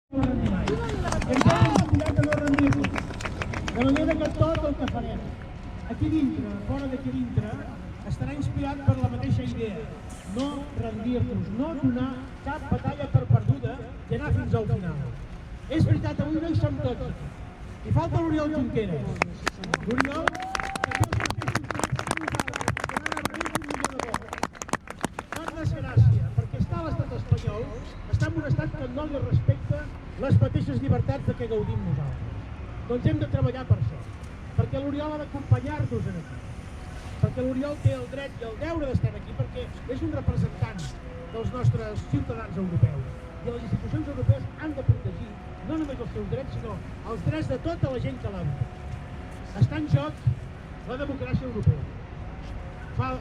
De manera que tot el que farem aquí dintre, fora d'aquí dintre, estarà inspirat per la mateixa idea: no rendir-nos, no donar cap batalla per perduda i anar fins al final. És veritat, avui no hi som tots aquí. Hi falta l'Oriol Junqueras. L'Oriol, per desgràcia, perquè està a l'estat espanyol, està en un estat que no li respecta les mateixes llibertats de què gaudim nosaltres. Doncs hem de treballar per això, perquè l'Oriol ha d'acompanyar-nos aquí, perquè l'Oriol té el dret i el deure d'estar aquí, perquè és un representant dels nostres ciutadans europeus. I les institucions europees han de protegir no només els seus drets, sinó els drets de tota la gent que l'ha votat. Està en joc la democràcia europea. Fa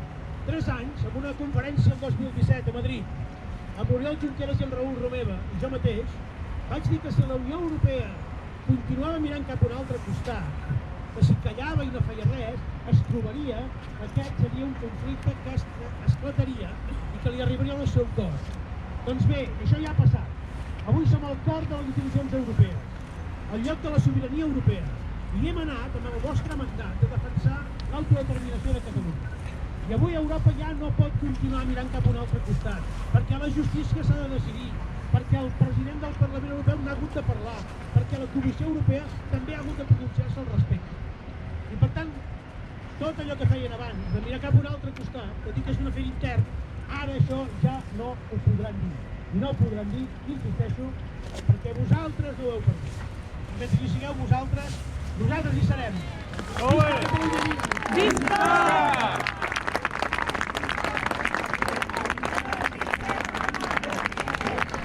3 anys, en una conferència el 2017 a Madrid, amb l'Oriol Junqueras i en Raül Romeva i jo mateix, vaig dir que si la Unió Europea continuava mirant cap a un altre costat, que si callava i no feia res, es trobaria que aquest seria un conflicte que esclataria i que li arribaria al seu cor. Doncs bé, això ja ha passat. Avui som al cor de les institucions europees, al lloc de la sobirania europea, i hem anat amb el vostre mandat de defensar l'autodeterminació de Catalunya. I avui Europa ja no pot continuar mirant cap a un altre costat, perquè la justícia s'ha de decidir, perquè el president del Parlament Europeu n'ha hagut de parlar, perquè la Comissió Europea també ha hagut de pronunciar-se al respecte. I per tant, tot allò que feien abans, de mirar cap a un altre costat, de dir que és un afer intern, ara això ja no ho podran dir. I no ho podran dir, insisteixo, perquè vosaltres no ho heu perdut. Mentre hi sigueu vosaltres, nosaltres hi serem. Visca!